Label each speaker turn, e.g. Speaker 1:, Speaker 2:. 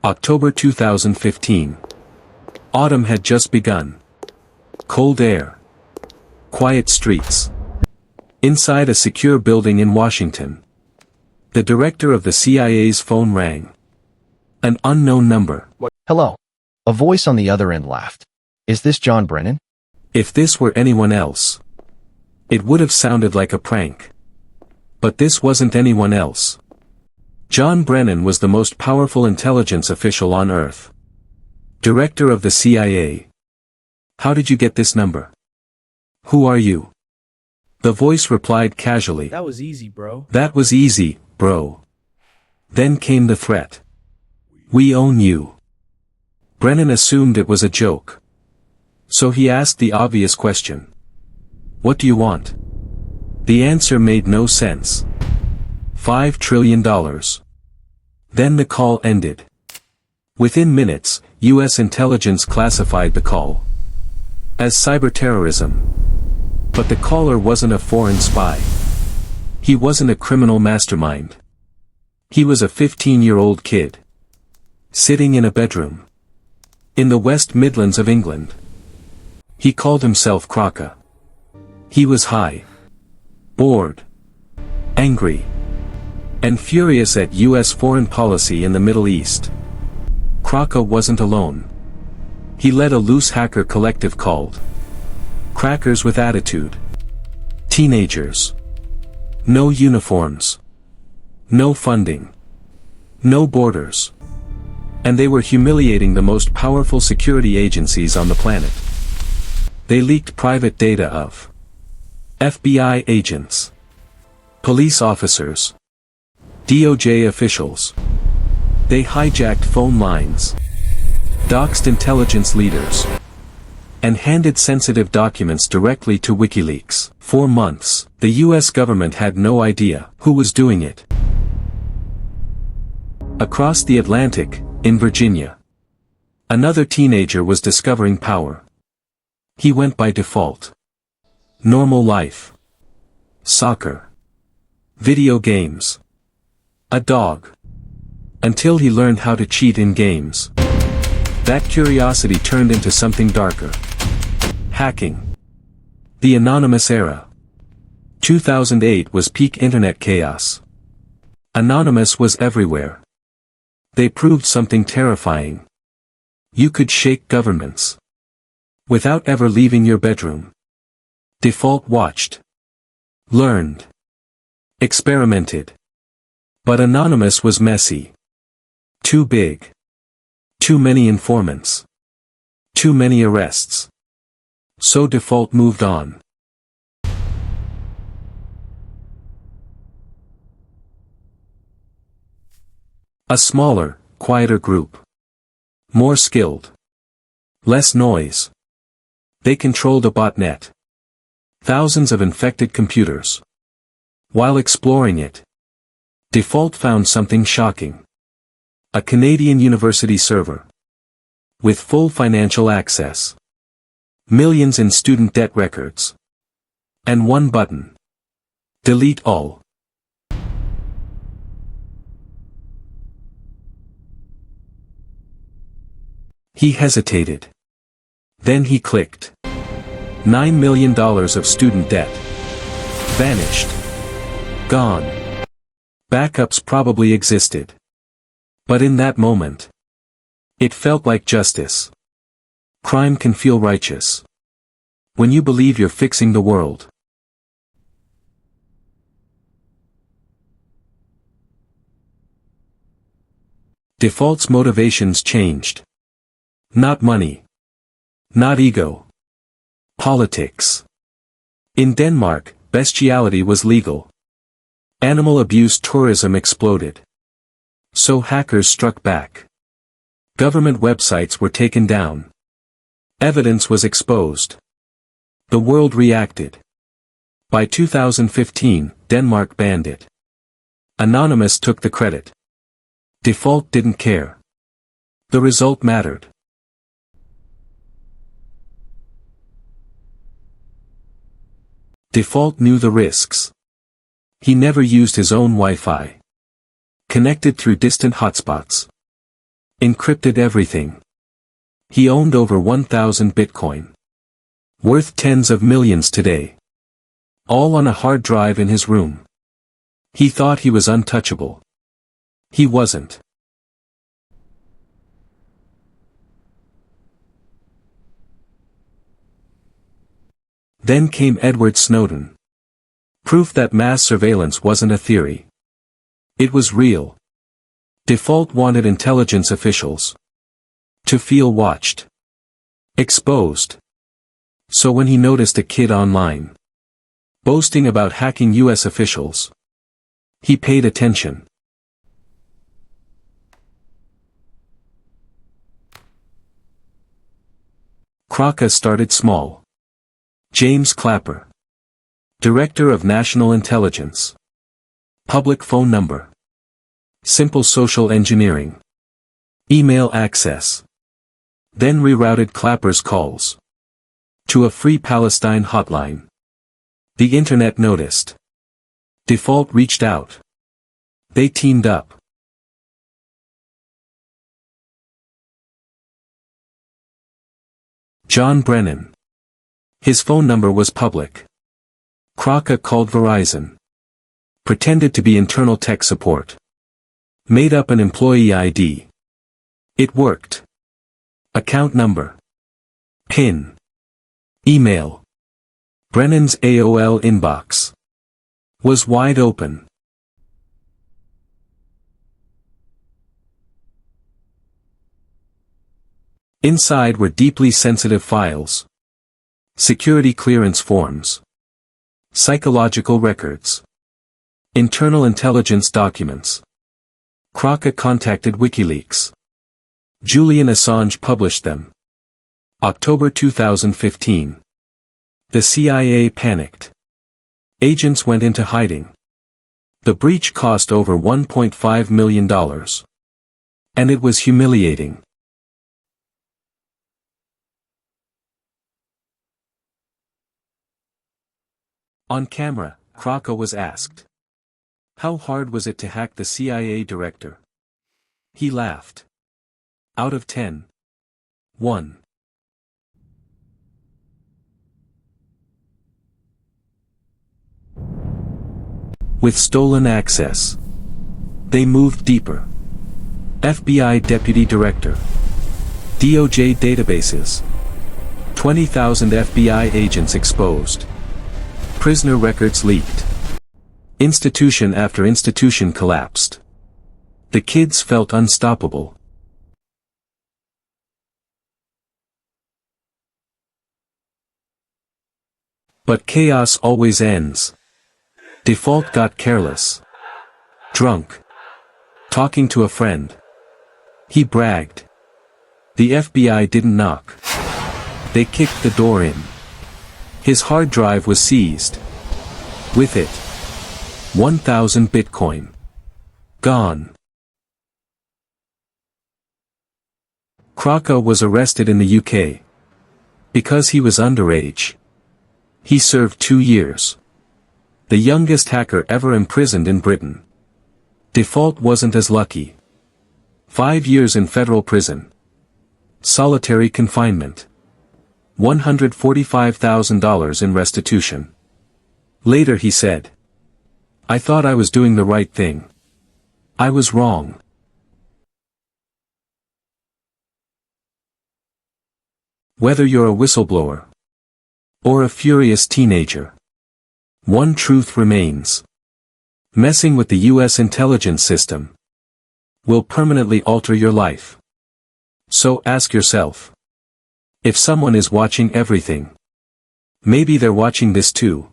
Speaker 1: October 2015. Autumn had just begun. Cold air. Quiet streets. Inside a secure building in Washington. The director of the CIA's phone rang. An unknown number.
Speaker 2: Hello. A voice on the other end laughed. Is this John Brennan?
Speaker 1: If this were anyone else, it would have sounded like a prank. But this wasn't anyone else. John Brennan was the most powerful intelligence official on Earth. Director of the CIA. How did you get this number? Who are you? The voice replied casually.
Speaker 3: That was easy, bro.
Speaker 1: That was easy, bro. Then came the threat. We own you. Brennan assumed it was a joke. So he asked the obvious question. What do you want? The answer made no sense. $5 trillion. Then the call ended. Within minutes, U.S. intelligence classified the call as cyberterrorism. But the caller wasn't a foreign spy. He wasn't a criminal mastermind. He was a 15-year-old kid. Sitting in a bedroom. In the West Midlands of England. He called himself Krakka. He was high. Bored. Angry. And furious at U.S. foreign policy in the Middle East. Krakka wasn't alone. He led a loose hacker collective called Crackers with Attitude. Teenagers. No uniforms. No funding. No borders. And they were humiliating the most powerful security agencies on the planet. They leaked private data of FBI agents, police officers, DOJ officials. They hijacked phone lines, doxed intelligence leaders, and handed sensitive documents directly to WikiLeaks. For months, the US government had no idea who was doing it. Across the Atlantic, in Virginia, another teenager was discovering power. He went by default. Normal life. Soccer. Video games. A dog. Until he learned how to cheat in games. That curiosity turned into something darker. Hacking. The anonymous era. 2008 was peak internet chaos. Anonymous was everywhere. They proved something terrifying. You could shake governments. Without ever leaving your bedroom. Default watched. Learned. Experimented. But Anonymous was messy. Too big. Too many informants. Too many arrests. So Default moved on. A smaller, quieter group. More skilled. Less noise. They controlled a botnet. Thousands of infected computers. While exploring it, Default found something shocking. A Canadian university server. With full financial access. Millions in student debt records. And one button. Delete all. He hesitated. Then he clicked. $9 million of student debt. Vanished. Gone. Backups probably existed. But in that moment, it felt like justice. Crime can feel righteous. When you believe you're fixing the world. Default's motivations changed. Not money. Not ego. Politics. In Denmark, bestiality was legal. Animal abuse tourism exploded. So hackers struck back. Government websites were taken down. Evidence was exposed. The world reacted. By 2015, Denmark banned it. Anonymous took the credit. Default didn't care. The result mattered. Default knew the risks. He never used his own Wi-Fi. Connected through distant hotspots. Encrypted everything. He owned over 1,000 Bitcoin. Worth tens of millions today. All on a hard drive in his room. He thought he was untouchable. He wasn't. Then came Edward Snowden. Proof that mass surveillance wasn't a theory. It was real. Default wanted intelligence officials to feel watched, exposed. So when he noticed a kid online boasting about hacking US officials, he paid attention. Krakka started small. James Clapper, Director of National Intelligence. Public phone number. Simple social engineering. Email access. Then rerouted Clapper's calls to a Free Palestine hotline. The internet noticed. Default reached out. They teamed up. John Brennan. His phone number was public. Krakka called Verizon. Pretended to be internal tech support. Made up an employee ID. It worked. Account number. PIN. Email. Brennan's AOL inbox was wide open. Inside were deeply sensitive files. Security clearance forms. Psychological records. Internal intelligence documents. Krakka contacted WikiLeaks. Julian Assange published them. October 2015. The CIA panicked. Agents went into hiding. The breach cost over $1.5 million. And it was humiliating. On camera, Krakka was asked, how hard was it to hack the CIA director? He laughed. Out of 10. 1. With stolen access. They moved deeper. FBI Deputy Director. DOJ databases. 20,000 FBI agents exposed. Prisoner records leaked. Institution after institution collapsed. The kids felt unstoppable. But chaos always ends. Default got careless. Drunk. Talking to a friend. He bragged. The FBI didn't knock. They kicked the door in. His hard drive was seized. With it, 1,000 Bitcoin. Gone. Krakka was arrested in the UK. Because he was underage. He served 2 years. The youngest hacker ever imprisoned in Britain. Default wasn't as lucky. 5 years in federal prison. Solitary confinement. $145,000 in restitution. Later he said, I thought I was doing the right thing. I was wrong. Whether you're a whistleblower or a furious teenager, one truth remains. Messing with the US intelligence system will permanently alter your life. So ask yourself, if someone is watching everything, maybe they're watching this too.